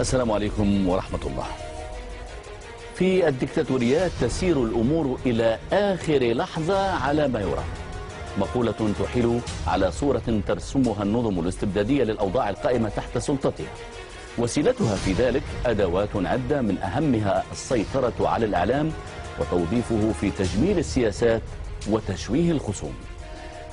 السلام عليكم ورحمة الله. في الدكتاتوريات تسير الأمور إلى آخر لحظة على ما يرام. مقولة تحيل على صورة ترسمها النظم الاستبدادية للأوضاع القائمة تحت سلطتها. وسيلتها في ذلك أدوات عدة، من أهمها السيطرة على الإعلام وتوظيفه في تجميل السياسات وتشويه الخصوم.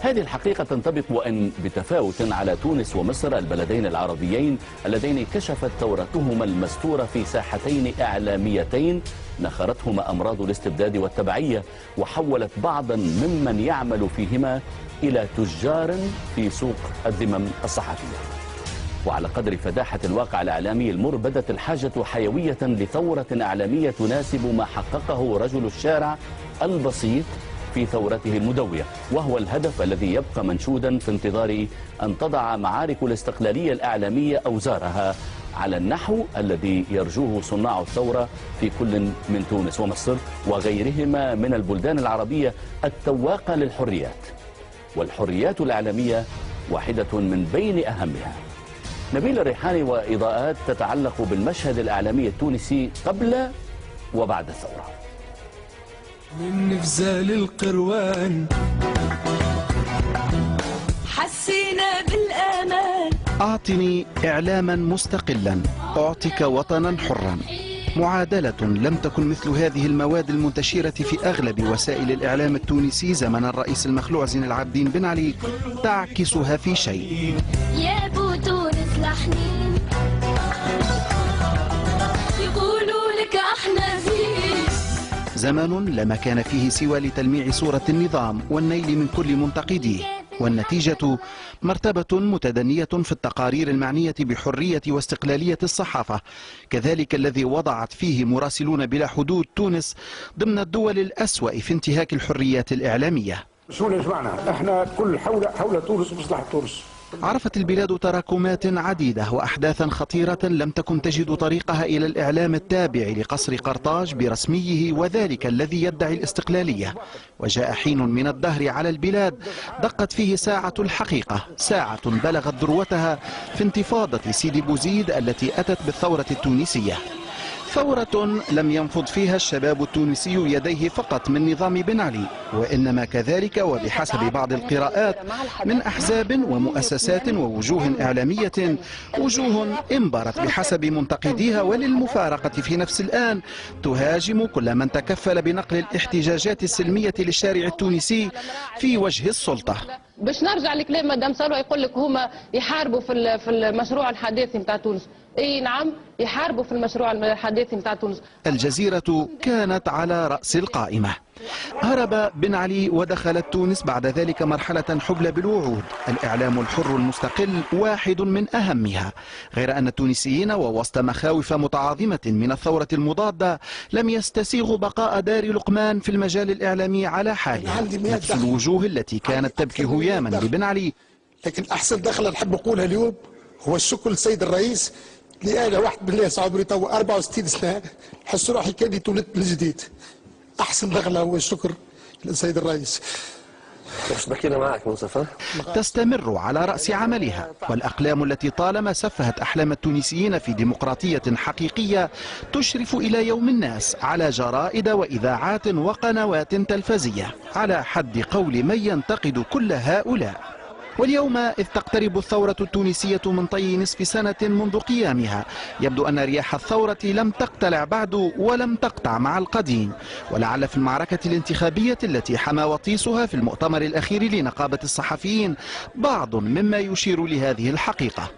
هذه الحقيقة تنطبق وإن بتفاوت على تونس ومصر، البلدين العربيين اللذين كشفت ثورتهما المستورة في ساحتين إعلاميتين نخرتهما أمراض الاستبداد والتبعية، وحولت بعضا ممن يعمل فيهما إلى تجار في سوق الذمم الصحفية. وعلى قدر فداحة الواقع الإعلامي المر، بدت الحاجة حيوية لثورة إعلامية تناسب ما حققه رجل الشارع البسيط في ثورته المدوية، وهو الهدف الذي يبقى منشودا في انتظار أن تضع معارك الاستقلالية الإعلامية أوزارها على النحو الذي يرجوه صناع الثورة في كل من تونس ومصر وغيرهما من البلدان العربية التواقة للحريات. والحريات الإعلامية واحدة من بين أهمها. نبيل الريحاني وإضاءات تتعلق بالمشهد الإعلامي التونسي قبل وبعد الثورة. من نفزال القروان حسينا بالأمان. أعطني إعلاما مستقلا أعطيك وطنا حرا. معادلة لم تكن مثل هذه المواد المنتشرة في أغلب وسائل الإعلام التونسي زمن الرئيس المخلوع زين العابدين بن علي تعكسها في شيء. يا بو تونس لحنين يقولوا لك احنا فيه. زمن لما كان فيه سوى لتلميع صورة النظام والنيل من كل منتقديه، والنتيجة مرتبة متدنية في التقارير المعنية بحرية واستقلالية الصحافة، كذلك الذي وضعت فيه مراسلون بلا حدود تونس ضمن الدول الأسوأ في انتهاك الحريات الإعلامية. شو يا جماعة؟ احنا كل حول تونس ومصلحة تونس. عرفت البلاد تراكمات عديدة وأحداثا خطيرة لم تكن تجد طريقها إلى الإعلام التابع لقصر قرطاج برسميه وذلك الذي يدعي الاستقلالية. وجاء حين من الدهر على البلاد دقت فيه ساعة الحقيقة، ساعة بلغت ذروتها في انتفاضة سيدي بوزيد التي أتت بالثورة التونسية. ثورة لم ينفض فيها الشباب التونسي يديه فقط من نظام بن علي، وإنما كذلك وبحسب بعض القراءات من أحزاب ومؤسسات ووجوه إعلامية، وجوه انبرت بحسب منتقديها وللمفارقة في نفس الآن تهاجم كل من تكفل بنقل الاحتجاجات السلمية للشارع التونسي في وجه السلطة. باش نرجع لكلام مدام سلوى، يقول لك هما يحاربوا في المشروع الحداثي نتاع تونس. اي نعم، يحاربوا في المشروع الحداثي نتاع تونس. الجزيرة كانت على رأس القائمة. هرب بن علي ودخلت تونس بعد ذلك مرحلة حبلى بالوعود. الإعلام الحر المستقل واحد من أهمها، غير أن التونسيين ووسط مخاوف متعاظمة من الثورة المضادة لم يستسيغوا بقاء دار لقمان في المجال الإعلامي على حالها. نفس الوجوه التي كانت تبكي هياما لبن علي. لكن أحسن دخلة نحب نقولها اليوم هو الشكر للسيد الرئيس، اللي أنا واحد بالله صعب تو 64 سنة حس روحي كاني تولدت من جديد. أحسن دخلة هو الشكر للسيد الرئيس. بحكينا معك مصطفى. تستمر على رأس عملها، والأقلام التي طالما سفهت أحلام التونسيين في ديمقراطية حقيقية تشرف إلى يوم الناس على جرائد وإذاعات وقنوات تلفزية، على حد قول من ينتقد كل هؤلاء. واليوم إذ تقترب الثورة التونسية من طي نصف سنة منذ قيامها، يبدو أن رياح الثورة لم تقتلع بعد ولم تقطع مع القديم، ولعل في المعركة الانتخابية التي حمى وطيسها في المؤتمر الأخير لنقابة الصحفيين بعض مما يشير لهذه الحقيقة.